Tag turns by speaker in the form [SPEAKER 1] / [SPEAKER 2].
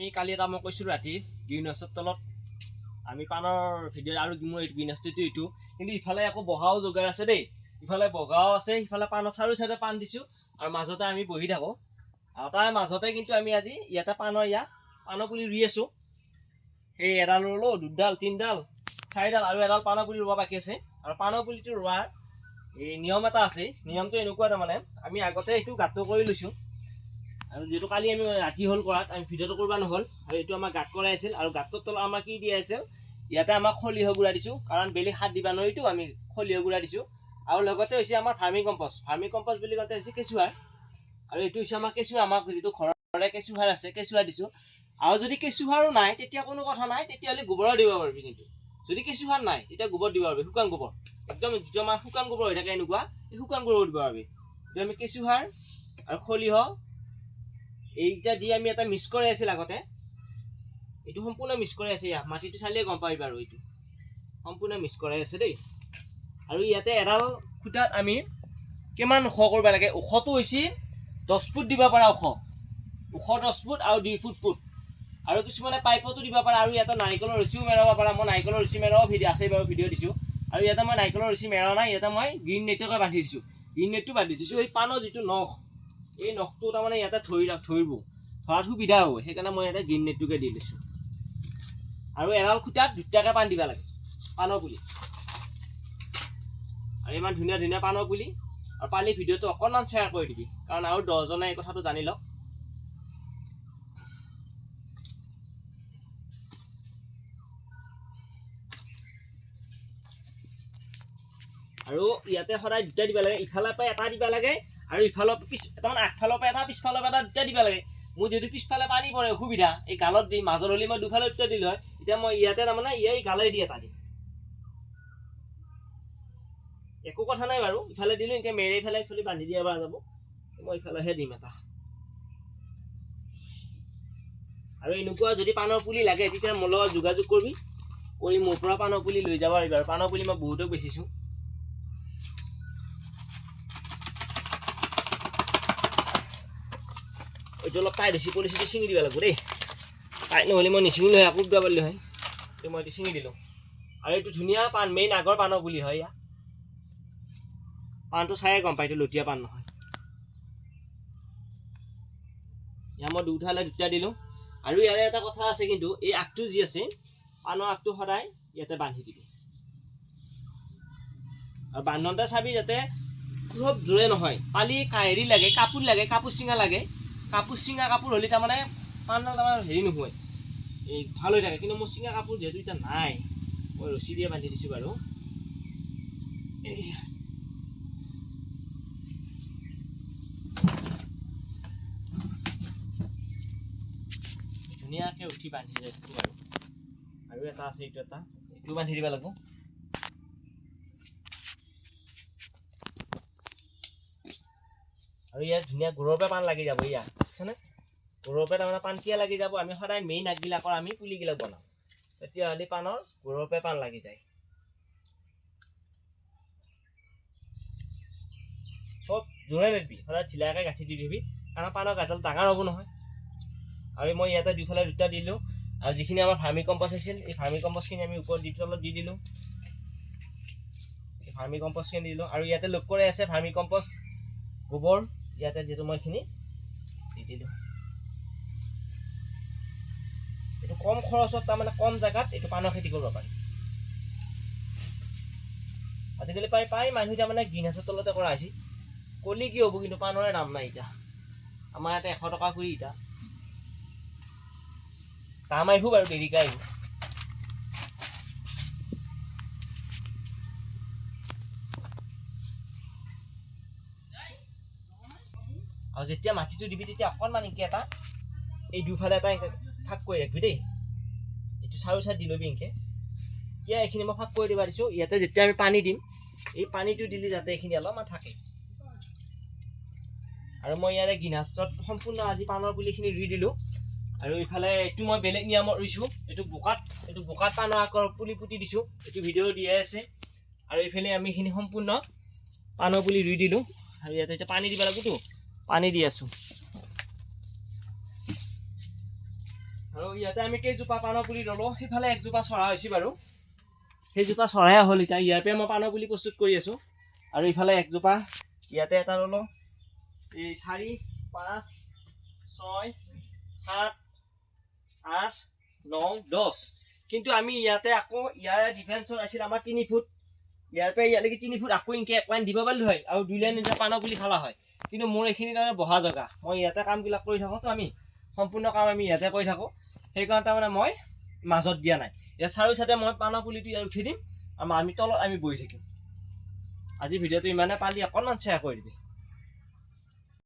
[SPEAKER 1] আমি কালি এটা মই কৈছোঁ ৰাতি গ্ৰীণ হাউচৰ তলত আমি পানৰ ভিডিঅ' আৰু মোৰ এইটো গ্ৰীণ হাউচটো এইটো কিন্তু ইফালে আকৌ বগাও যোগাৰ আছে দেই ইফালে বগাও আছে ইফালে পানৰ চাৰিও চাইডে পান দিছোঁ আৰু মাজতে আমি বহি থাকোঁ আৰু তাৰ মাজতে কিন্তু আমি আজি ইয়াতে পানৰ পুলি ৰুই আছোঁ সেই এডাল ৰুলোঁ দুডাল তিনিডাল চাৰিডাল আৰু এডাল পানৰ পুলি ৰোৱা বাকী আছে আৰু পানৰ পুলিটো ৰোৱাৰ এই নিয়ম এটা আছে নিয়মটো এনেকুৱা তাৰমানে আমি আগতে এইটো গাঁত কৰি লৈছোঁ আৰু যেটো কালি আমি ৰাতি হল কৰাত আমি ভিডিঅ'টো কৰিব নহল আৰু এইটো আমাৰ গাঁত কৰাই আছিল আৰু গাঁতৰ তলত আমাৰ কি দিয়া আছিল ইয়াতে আমাৰ খলিহ গুড়া দিছোঁ কাৰণ বেলি হাত দিবা নইটো আমি খলিহ গুড়া দিছোঁ আৰু লগতে হৈছে আমাৰ ভাৰ্মি কম্পোষ্ট বুলি কওঁতে হৈছে কেঁচুসাৰ আৰু এইটো হৈছে আমাৰ কেঁচুসাৰ আমাৰ যেটো ঘৰৰে কেঁচুসাৰ আছে কেঁচুসাৰ দিছোঁ আৰু যদি কেঁচুসাৰো নাই তেতিয়া কোনো কথা নাই তেতিয়াহ'লে গোবৰো দিব পাৰিবি কিন্তু যদি কেঁচুসাৰ নাই তেতিয়া গোবৰ দিব পাৰিবি শুকান গোবৰ একদম যিটো আমাৰ শুকান গোবৰ হৈ থাকে এনেকুৱা এই শুকান গোবৰ দিব পাৰিবি যদি আমি কেঁচুসাৰ আৰু খলিহ এইটা দি আমি এটা মিক্স কৰি আছিল আগতে এইটো সম্পূৰ্ণ মিক্স কৰি আছে মাটিটো চালিয়ে গম পাই বাৰু এইটো সম্পূৰ্ণ মিক্স কৰি আছে দেই আৰু ইয়াতে এডাল খুঁটাত আমি কিমান ওখ কৰিব লাগে ওখটো হৈছে 10 ফুট দিব পাৰা ওখ 10 ফুট আৰু 2 ফুট আৰু কিছুমানে পাইপতো দিব পাৰা আৰু ইয়াতে নাৰিকলৰ ৰছিও মেৰাব পাৰা মই নাৰিকলৰ ৰছি মেৰাও ভিডিঅ' আছে বাৰু ভিডিঅ' দিছোঁ আৰু ইয়াতে মই নাৰিকলৰ ৰছি মেৰাও নাই ইয়াতে মই গ্ৰীণ নেটকে বান্ধি দিছোঁ গ্ৰীণ নেটটো বান্ধি দিছোঁ এই পানৰ যিটো নখ এই নখটো তাৰমানে ইয়াতে ধৰিব ধৰাত সুবিধা হ'ব সেইকাৰণে মই ইয়াতে গ্ৰীণ নেটটোকে দি দিছোঁ আৰু এডাল খুঁটাত দুটাকে পান দিব লাগে পানৰ পুলি আৰু ইমান ধুনীয়া ধুনীয়া পানৰ পুলি আৰু পালি ভিডিঅ'টো অকণমান শ্বেয়াৰ কৰি দিবি কাৰণ আৰু 10 জনে এই কথাটো জানি লওক আৰু ইয়াতে সদায় দুটা দিব লাগে ইফালৰ পৰা এটা দিব লাগে আৰু ইফালৰ তাৰমানে আগফালৰ পৰা এটা পিছফালৰ পৰা এটা দুটা দিব লাগে মোৰ যদি পিছফালে পানী পৰে অসুবিধা এই গালত দি মাজৰ হলি মই দুফালে দুটা দিলোঁ হয় এতিয়া মই ইয়াতে তাৰমানে এই গালে দি এটা দিম একো কথা নাই বাৰু ইফালে দিলোঁ এনেকৈ মেৰে ইফালে বান্ধি দিয়া পৰা যাব মই ইফালেহে দিম এটা আৰু এনেকুৱা যদি পানৰ পুলি লাগে তেতিয়া মোৰ লগত যোগাযোগ কৰিবি কৰি মোৰ পৰা পানৰ পুলি লৈ যাব পাৰিবি আৰু পানৰ পুলি মই বহুতক বেচিছোঁ এইটো অলপ টাইট হৈছে পলিচিটো ছিঙি দিব লাগিব দেই টাইট নহ'লে মই নিছিঙিলোঁ হয় আকৌ দিব পাৰিলোঁ হয় মই এইটো ছিঙি দিলোঁ আৰু এইটো ধুনীয়া পাণ মেইন আগৰ পাণৰ পুলি হয় ইয়াত পাণটো চায়ে গম পায় এইটো লটীয়া পাণ নহয় ইয়াত মই দুঠালে দুটা দিলোঁ আৰু ইয়াৰে এটা কথা আছে কিন্তু এই আগটো যি আছে পাণৰ আগটো সদায় ইয়াতে বান্ধি দিবি আৰু বান্ধোতে চাবি যাতে খুব জোৰে নহয় পালি হেৰি লাগে কাপোৰ চিঙা লাগে কাপোৰ চিঙা কাপোৰ হ'লে তাৰমানে পাণডাল তাৰমানে হেৰি নহয় এই ভাল হৈ থাকে কিন্তু মোৰ চিঙা কাপোৰ যিহেতু এতিয়া নাই মই ৰছী দিয়ে বান্ধি দিছোঁ বাৰু ধুনীয়াকৈ উঠি বান্ধি যায় বাৰু আৰু এটা আছে এইটো বান্ধি দিব লাগিব আৰু ইয়াত ধুনীয়া গুৰৰ পৰা পাণ লাগি যাব ইয়াত বুজিছানে গুৰৰ পৰা তাৰমানে পাণ কিয় লাগি যাব আমি সদায় মেইন আগবিলাকৰ আমি পুলিবিলাক বনাওঁ তেতিয়াহ'লে পাণৰ গুৰৰ পৰা পাণ লাগি যায় চব জোৰে নেদিবি সদায় ঢিলাকৈ গাঁঠি দি দিবি কাৰণ পাণৰ গাঁঠডাল ডাঙৰ হ'ব নহয় আৰু মই ইয়াতে দুফালে দুটা দিলোঁ আৰু যিখিনি আমাৰ ভাৰ্মি কম্পোষ্ট আছিল এই ভাৰ্মি কম্পোষ্টখিনি আমি ওপৰত তলত দি দিলোঁ ভাৰ্মি কম্পোষ্টখিনি দিলোঁ আৰু ইয়াতে লগ কৰি আছে ভাৰ্মি কম্পোষ্ট গোবৰ ইয়াতে যিটো মই এইখিনি দি দিলোঁ এইটো কম খৰচত তাৰমানে কম জেগাত এইটো পাণৰ খেতি কৰিব পাৰি আজিকালি প্ৰায় মানুহ তাৰমানে গ্ৰীণ হাউচৰ তলতে কৰা হৈছে কলি কি হ'ব কিন্তু পাণৰে দাম নাই এতিয়া আমাৰ ইয়াতে 100 টকা কৰি এতিয়া দাম আহিব বাৰু দেৰিকৈ আহিব আৰু যেতিয়া মাটিটো দিবি তেতিয়া অকণমান এনেকৈ এটা এই দুফালে এটা ফাঁক কৰি ৰাখিবি দেই এইটো চাৰু চাই দি ল'বি এনেকৈ কিয় এইখিনি মই ফাঁক কৰি দিব দিছোঁ ইয়াতে যেতিয়া আমি পানী দিম এই পানীটো দিলে যাতে এইখিনি অলপমান থাকে আৰু মই ইয়াৰে গ্ৰীণ হাউচত সম্পূৰ্ণ আজি পাণৰ পুলিখিনি ৰুই দিলোঁ আৰু ইফালে এইটো মই বেলেগ নিয়মত ৰুইছোঁ এইটো বোকাত পাণৰ আকৰ পুলি পুতি দিছোঁ এইটো ভিডিঅ' দিয়াই আছে আৰু এইফালে আমি এইখিনি সম্পূৰ্ণ পাণৰ পুলি ৰুই দিলোঁ আৰু ইয়াতে এতিয়া পানী দিব লাগিবতো পানী দি আছোঁ আৰু ইয়াতে আমি কেইজোপা পাণৰ পুলি ল'লো সেইফালে একজোপা চৰা হৈছে বাৰু সেইজোপা চৰাই হ'ল এতিয়া ইয়াৰ পৰা মই পাণৰ পুলি প্ৰস্তুত কৰি আছোঁ আৰু ইফালে একজোপা ইয়াতে এটা ল'লো এই 4 5 6 7 8 9 10 কিন্তু আমি ইয়াতে আকৌ ইয়াৰ ডিফেন্সত আছিল আমাৰ 3 ফুট ইয়াৰ পৰা ইয়ালৈকে 3 ফুট আকৌ ইনকে এক লাইন দিব পাৰিলো হয় আৰু 2 লাইন এটা পাণৰ পুলি খালা হয় কিন্তু মোৰ এইখিনি তাৰমানে বহা জেগা মই ইয়াতে কামবিলাক কৰি থাকোঁ তো আমি সম্পূৰ্ণ কাম আমি ইয়াতে কৰি থাকোঁ সেইকাৰণে তাৰমানে মই মাজত দিয়া নাই ইয়াৰ চাৰিওচাইডে মই পাণৰ পুলিটো ইয়াত উঠি দিম আৰু আমি তলত আমি বহি থাকিম আজি ভিডিঅ'টো ইমানে পালি অকণমান শ্বেয়াৰ কৰি দিবি